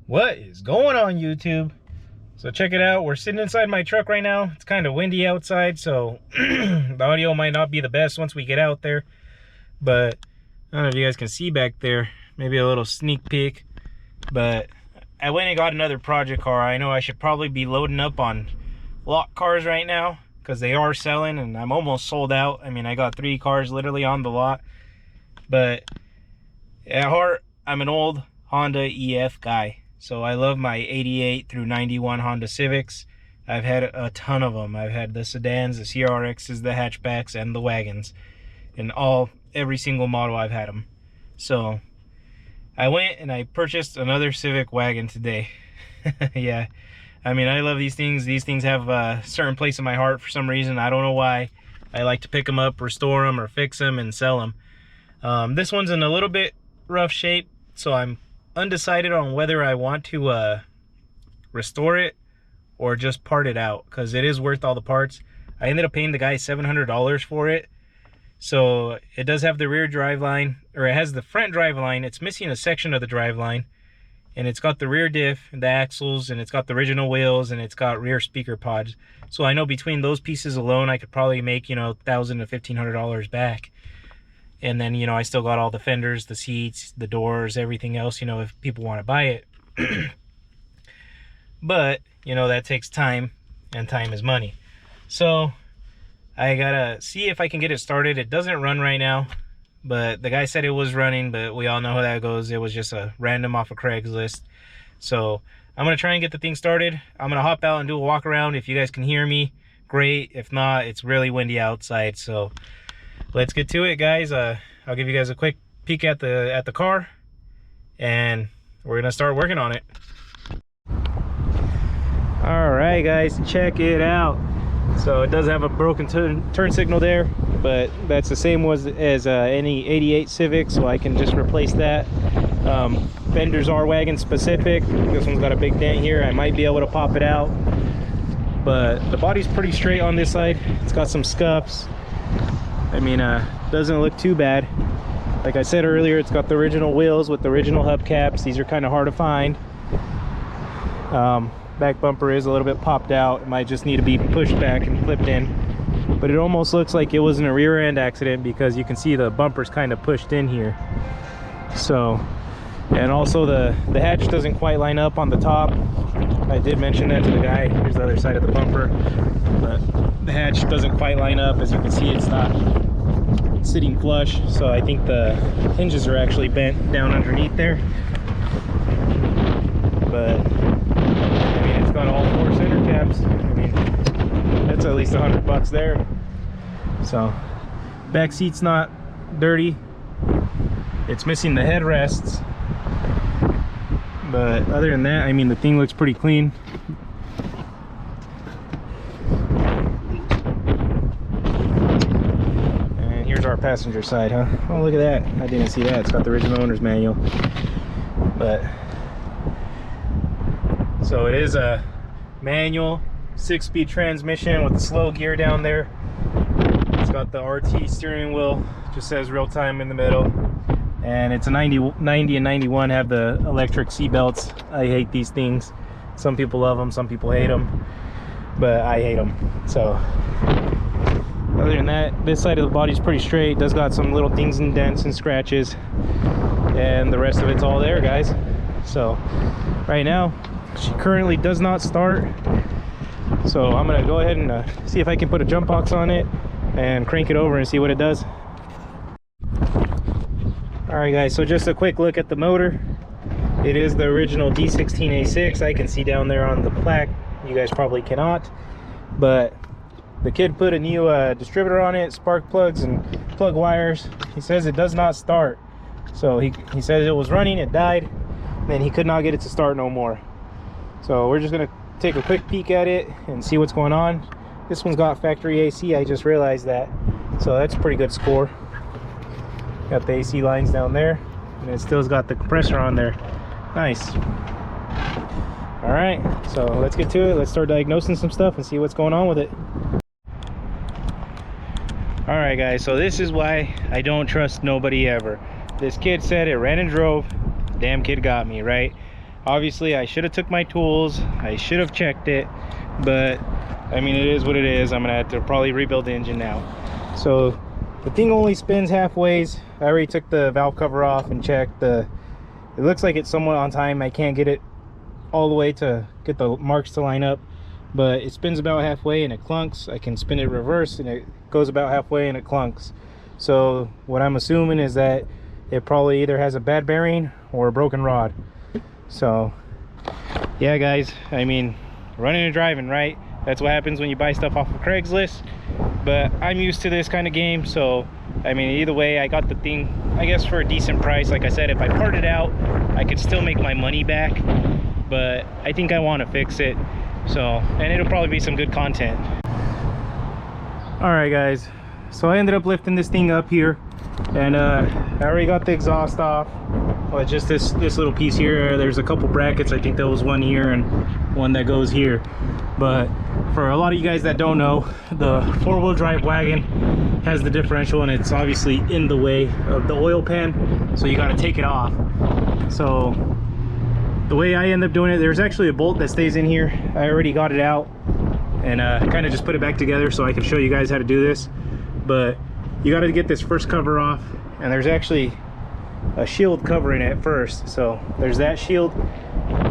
What is going on, YouTube? So check it out. We're sitting inside my truck right now. It's kind of windy outside, so the audio might not be the best once we get out there. But I don't know if you guys can see back there. Maybe a little sneak peek. But I went and got another project car. I know I should probably be loading up on lot cars right now because they are selling, and I'm almost sold out. I mean, I got 3 cars literally on the lot. But at heart, I'm an old Honda EF guy. So I love my 88 through 91 Honda Civics. I've had a ton of them. I've had the sedans, the CRXs, the hatchbacks, and the wagons. And every single model I've had them. So I went and I purchased another Civic Wagon today. Yeah, I mean, I love these things. These things have a certain place in my heart for some reason. I don't know why. I like to pick them up, restore them, or fix them and sell them. This one's in a little bit rough shape, so I'm undecided on whether I want to restore it or just part it out, because it is worth all the parts. I ended up paying the guy $700 for it. So it does have the rear driveline, or it has the front driveline. It's missing a section of the driveline, and it's got the rear diff, the axles, and it's got the original wheels, and it's got rear speaker pods. So I know between those pieces alone, I could probably make, you know, $1,000 to $1,500 back. And then, you know, I still got all the fenders, the seats, the doors, everything else, you know, if people want to buy it. But, you know, that takes time, and time is money. So I gotta see if I can get it started. It doesn't run right now, but the guy said it was running, but we all know how that goes. It was just a random off of Craigslist. So I'm gonna try and get the thing started. I'm gonna hop out and do a walk around. If you guys can hear me, great. If not, it's really windy outside, so let's get to it, guys. I'll give you guys a quick peek at the car, and we're gonna start working on it. All right, guys, check it out. So it does have a broken turn signal there, but that's the same as any 88 Civic, so I can just replace that. Fenders are wagon specific. This one's got a big dent here. I might be able to pop it out, but the body's pretty straight on this side. It's got some scuffs. I mean, doesn't look too bad. Like I said earlier, it's got the original wheels with the original hubcaps. These are kind of hard to find. Back bumper is a little bit popped out. It might just need to be pushed back and clipped in. But it almost looks like it was in a rear end accident, because you can see the bumper's kind of pushed in here. So, and also the hatch doesn't quite line up on the top. I did mention that to the guy. Here's the other side of the bumper. But the hatch doesn't quite line up. As you can see, it's not sitting flush, so I think the hinges are actually bent down underneath there. But I mean, it's got all 4 center caps. I mean, that's at least $100 there. So back seat's not dirty. It's missing the headrests, but other than that, I mean, the thing looks pretty clean. Our passenger side, huh? Oh, look at that. I didn't see that. It's got the original owner's manual. But so it is a manual 6-speed transmission with the slow gear down there. It's got the RT steering wheel, just says real time in the middle, and it's a 90 and 91 have the electric seat belts. I hate these things. Some people love them, some people hate them, but I hate them. So other than that, this side of the body's pretty straight. Does got some little dings and dents and scratches, and the rest of it's all there, guys. So right now, she currently does not start. So I'm gonna go ahead and see if I can put a jump box on it and crank it over and see what it does. All right, guys, so just a quick look at the motor. It is the original D16A6. I can see down there on the plaque. You guys probably cannot, but the kid put a new distributor on it, spark plugs and plug wires. He says it does not start. So he says it was running, it died, and he could not get it to start no more. So we're just gonna take a quick peek at it and see what's going on. This one's got factory AC, I just realized that. So that's a pretty good score. Got the AC lines down there, and it still's got the compressor on there. Nice. All right, so let's get to it. Let's start diagnosing some stuff and see what's going on with it. All right, guys, so this is why I don't trust nobody ever. This kid said it ran and drove. Damn kid got me, right? Obviously I should have took my tools, I should have checked it, but I mean, it is what it is. I'm gonna have to probably rebuild the engine now. So the thing only spins halfways. I already took the valve cover off and checked. It looks like it's somewhat on time. I can't get it all the way to get the marks to line up, but it spins about halfway and it clunks. I can spin it reverse and it goes about halfway and it clunks. So what I'm assuming is that it probably either has a bad bearing or a broken rod. So yeah guys, I mean, running and driving, right? That's what happens when you buy stuff off of Craigslist. But I'm used to this kind of game, so I mean, either way, I got the thing, I guess, for a decent price. Like I said, if I part it out, I could still make my money back, but I think I want to fix it. So, and it'll probably be some good content. All right guys, so I ended up lifting this thing up here, and I already got the exhaust off. Well, just this little piece here. There's a couple brackets. I think there was one here and one that goes here. But for a lot of you guys that don't know, the four-wheel drive wagon has the differential, and it's obviously in the way of the oil pan, so you got to take it off. So the way I end up doing it, there's actually a bolt that stays in here. I already got it out and kind of just put it back together so I can show you guys how to do this. But you got to get this first cover off, and there's actually a shield covering it first. So there's that shield,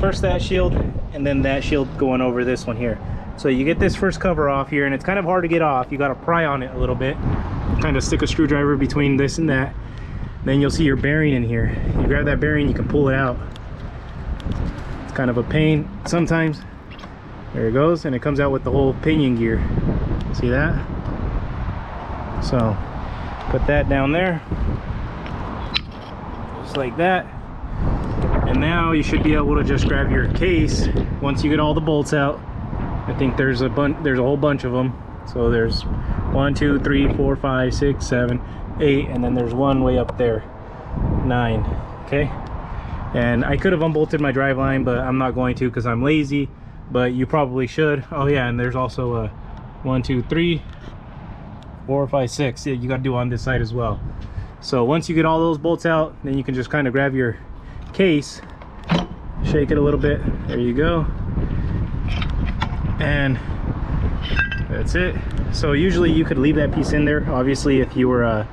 first that shield, and then that shield going over this one here. So you get this first cover off here, and it's kind of hard to get off. You got to pry on it a little bit, kind of stick a screwdriver between this and that. Then you'll see your bearing in here. You grab that bearing, you can pull it out. It's kind of a pain sometimes. There it goes, and it comes out with the whole pinion gear. See that? So put that down there, just like that. And now you should be able to just grab your case once you get all the bolts out. I think there's a whole bunch of them. So there's 1, 2, 3, 4, 5, 6, 7, 8, and then there's one way up there, 9. Okay, and I could have unbolted my driveline, but I'm not going to because I'm lazy. But you probably should. Oh yeah, and there's also a 1, 2, 3, 4, 5, 6. Yeah, you got to do on this side as well. So once you get all those bolts out, then you can just kind of grab your case, shake it a little bit. There you go, and that's it. So usually you could leave that piece in there, obviously, if you were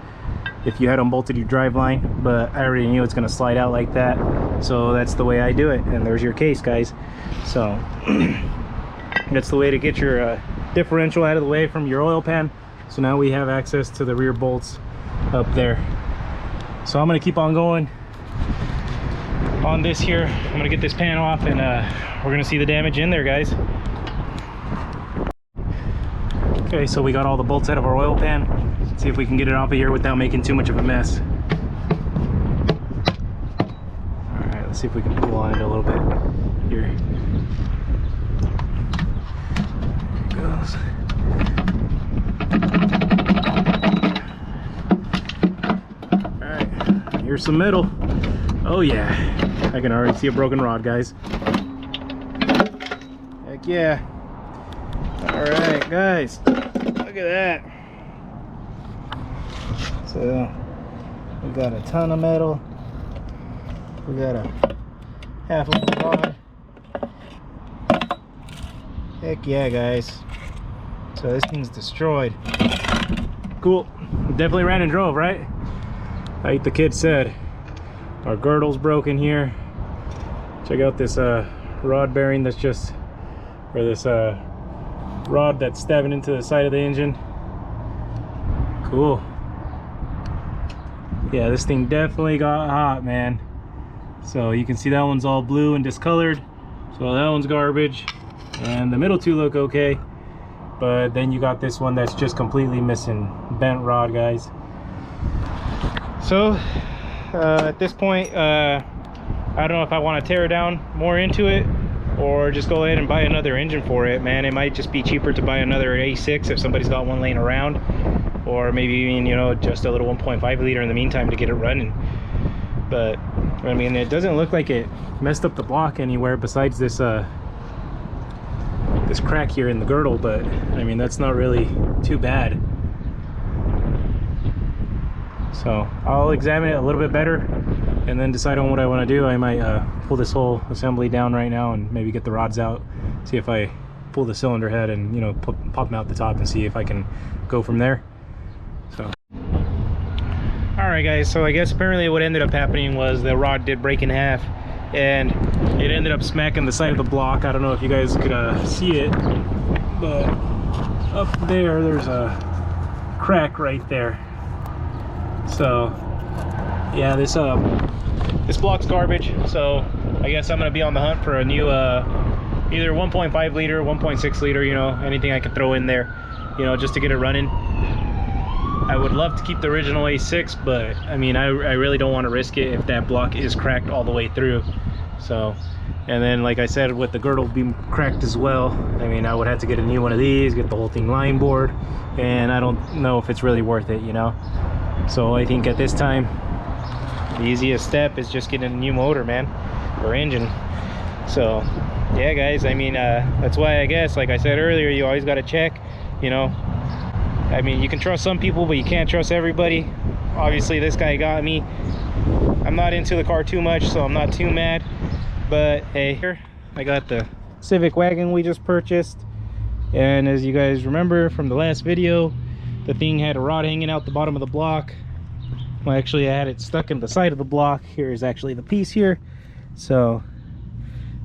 if you had unbolted your drive line, but I already knew it's going to slide out like that, so that's the way I do it. And there's your case, guys. So that's the way to get your differential out of the way from your oil pan. So now we have access to the rear bolts up there. So I'm going to keep on going on this here. I'm going to get this pan off, and we're going to see the damage in there, guys. Okay, so we got all the bolts out of our oil pan. Let's see if we can get it off of here without making too much of a mess. All right, let's see if we can pull on it a little bit here. There it goes. All right, here's some metal. Oh yeah, I can already see a broken rod, guys. Heck yeah. All right, guys, look at that. So we got a ton of metal. We got a half of the rod. Heck yeah, guys. So this thing's destroyed. Cool. Definitely ran and drove, right? Like the kid said. Our girdle's broken here. Check out this rod bearing that's just, or this rod that's stabbing into the side of the engine. Cool. Yeah, this thing definitely got hot, man. So you can see that one's all blue and discolored, so that one's garbage, and the middle two look okay. But then you got this one that's just completely missing. Bent rod, guys. So at this point, I don't know if I want to tear down more into it or just go ahead and buy another engine for it, man. It might just be cheaper to buy another A6 if somebody's got one laying around, or maybe even, you know, just a little 1.5 liter in the meantime to get it running. But I mean, it doesn't look like it messed up the block anywhere besides this this crack here in the girdle, but I mean, that's not really too bad. So I'll examine it a little bit better and then decide on what I want to do. I might pull this whole assembly down right now and maybe get the rods out, see if I pull the cylinder head and, you know, pop them out the top and see if I can go from there. So alright guys, so I guess apparently what ended up happening was the rod did break in half and it ended up smacking the side of the block. I don't know if you guys could see it, but up there's a crack right there. So yeah, this block's garbage, so I guess I'm gonna be on the hunt for a new either 1.5 liter, 1.6 liter, you know, anything I can throw in there, you know, just to get it running. I would love to keep the original A6, but I mean, I really don't want to risk it if that block is cracked all the way through. So, and then like I said, with the girdle being cracked as well, I mean, I would have to get a new one of these, get the whole thing line board, and I don't know if it's really worth it, you know. So I think at this time the easiest step is just getting a new motor, man, or engine. So yeah guys, I mean, that's why I guess, like I said earlier, you always got to check, you know. I mean, you can trust some people, but you can't trust everybody. Obviously this guy got me. I'm not into the car too much, so I'm not too mad. But hey, here I got the Civic Wagon we just purchased, and as you guys remember from the last video, the thing had a rod hanging out the bottom of the block. Well, actually I had it stuck in the side of the block. Here is actually the piece here. So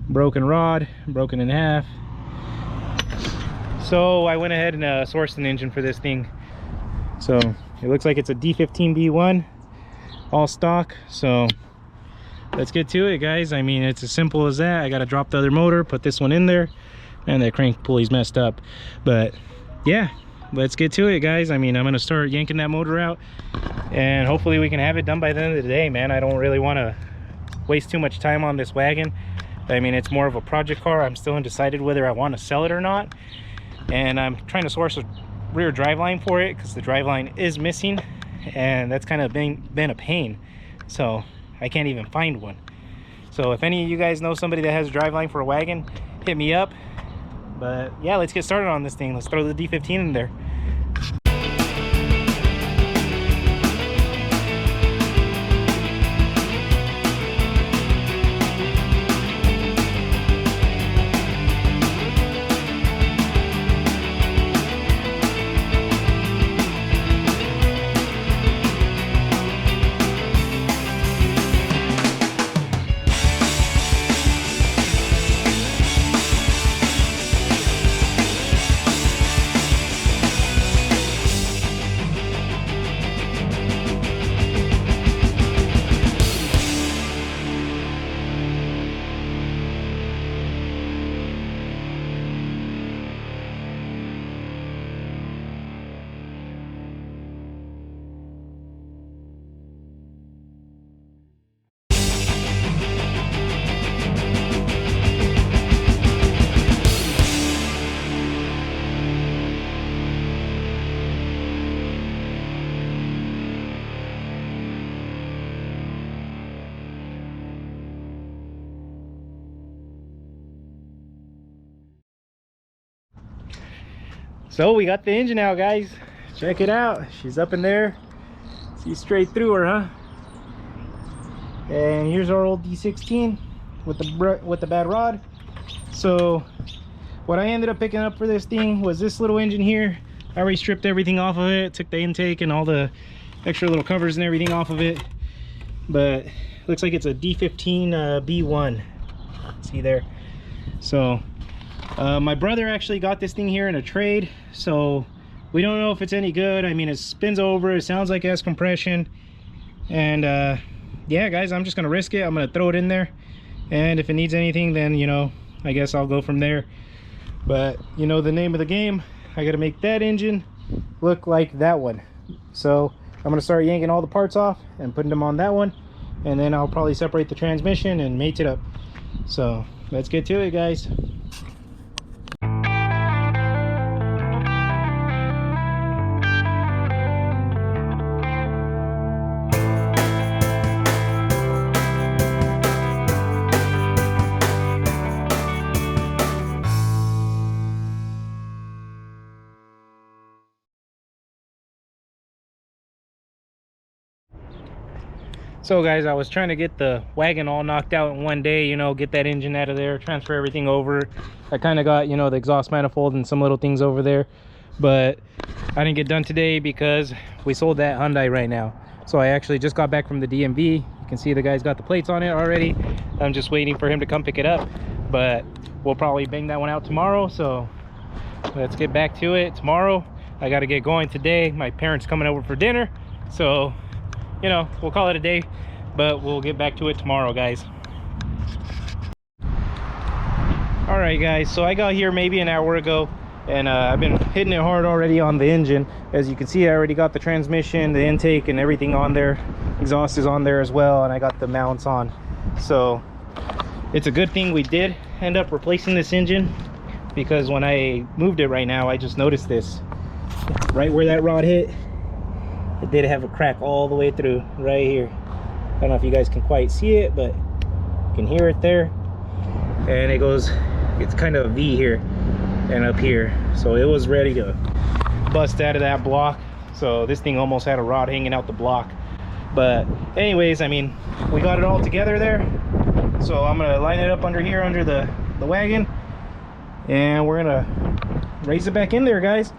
broken rod, broken in half. So I went ahead and sourced an engine for this thing. So it looks like it's a D15B1 all stock. So let's get to it guys. I mean, it's as simple as that. I got to drop the other motor, put this one in there, and that crank pulley's messed up. But yeah, let's get to it guys. I mean, I'm gonna start yanking that motor out and hopefully we can have it done by the end of the day, man. I don't really want to waste too much time on this wagon. I mean, it's more of a project car. I'm still undecided whether I want to sell it or not, and I'm trying to source a rear driveline for it because the driveline is missing, and that's kind of been a pain. So I can't even find one. So if any of you guys know somebody that has a driveline for a wagon, hit me up. But yeah, let's get started on this thing. Let's throw the D15 in there. So we got the engine out, guys. Check it out. She's up in there. See straight through her, huh? And here's our old D16 with the bad rod. So what I ended up picking up for this thing was this little engine here. I already stripped everything off of it, took the intake and all the extra little covers and everything off of it. But looks like it's a D15 B1. See there? So my brother actually got this thing here in a trade, so we don't know if it's any good. I mean, it spins over, it sounds like it has compression, and yeah guys, I'm just gonna risk it. I'm gonna throw it in there, and if it needs anything, then, you know, I guess I'll go from there. But you know the name of the game, I gotta make that engine look like that one. So I'm gonna start yanking all the parts off and putting them on that one, and then I'll probably separate the transmission and mate it up. So let's get to it, guys. So guys, I was trying to get the wagon all knocked out in one day, you know, get that engine out of there, transfer everything over. I kind of got, you know, the exhaust manifold and some little things over there, but I didn't get done today because we sold that Hyundai right now. So I actually just got back from the DMV. You can see the guy's got the plates on it already. I'm just waiting for him to come pick it up, but we'll probably bang that one out tomorrow. So let's get back to it tomorrow. I got to get going today. My parents coming over for dinner, so you know, we'll call it a day, but we'll get back to it tomorrow, guys. All right, guys, so I got here maybe an hour ago, and I've been hitting it hard already on the engine. As you can see, I already got the transmission, the intake, and everything on there. Exhaust is on there as well, and I got the mounts on. So it's a good thing we did end up replacing this engine, because when I moved it right now, I just noticed this. Right where that rod hit, it did have a crack all the way through right here. I don't know if you guys can quite see it, but you can hear it there. And it goes, it's kind of a V here and up here. So it was ready to bust out of that block. So this thing almost had a rod hanging out the block. But anyways, I mean, we got it all together there. So I'm gonna line it up under here, under the wagon. And we're gonna raise it back in there, guys.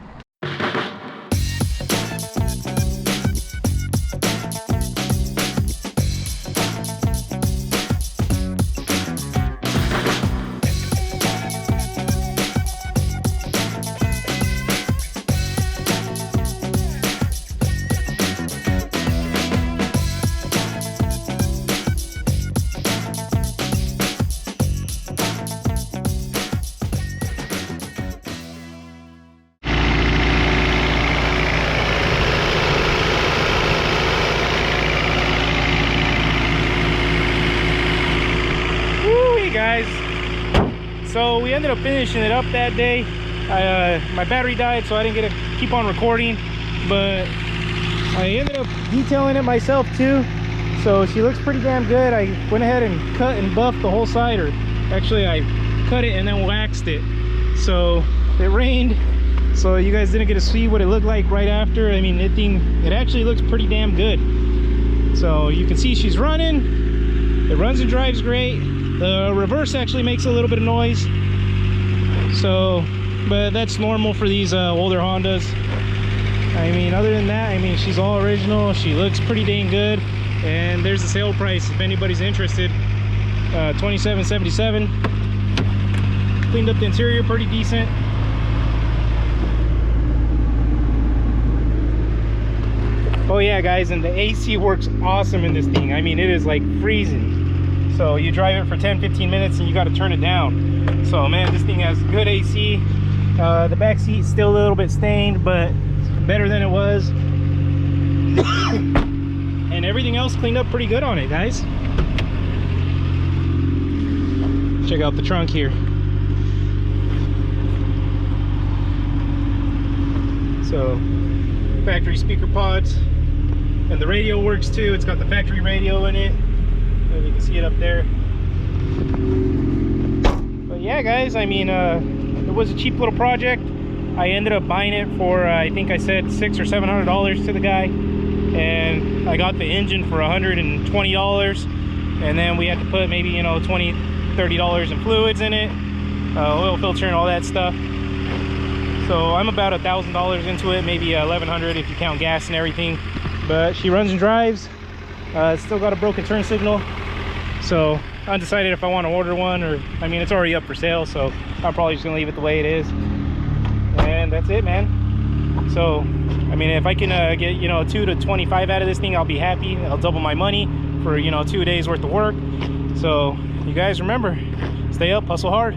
Guys, so we ended up finishing it up that day. My battery died, so I didn't get to keep on recording, but I ended up detailing it myself too, so she looks pretty damn good. I went ahead and cut and buffed the whole side, or actually I cut it and then waxed it. So it rained, so you guys didn't get to see what it looked like right after. I mean, it actually looks pretty damn good. So you can see she's running. It runs and drives great. The reverse actually makes a little bit of noise, so, but that's normal for these older Hondas. I mean, other than that, I mean, she's all original. She looks pretty dang good, and there's the sale price if anybody's interested. $27.77. Cleaned up the interior pretty decent. Oh yeah, guys, and the AC works awesome in this thing. I mean, it is like freezing. So you drive it for 10-15 minutes and you got to turn it down. So man, this thing has good AC. The back seat's still a little bit stained, but better than it was. And everything else cleaned up pretty good on it, guys. Check out the trunk here. So factory speaker pods, and the radio works too. It's got the factory radio in it. You can see it up there. But yeah, guys, I mean, it was a cheap little project. I ended up buying it for I think I said $600 or $700 to the guy, and I got the engine for $120, and then we had to put maybe, you know, $20-30 in fluids in it, oil filter and all that stuff. So I'm about $1,000 into it, maybe $1,100 if you count gas and everything. But she runs and drives. It's still got a broken turn signal. So undecided if I want to order one, or I mean, it's already up for sale, so I'm probably just gonna leave it the way it is. And that's it, man. So I mean, if I can get, you know, 2 to 25 out of this thing, I'll be happy. I'll double my money for, you know, 2 days worth of work. So you guys remember, stay up, hustle hard.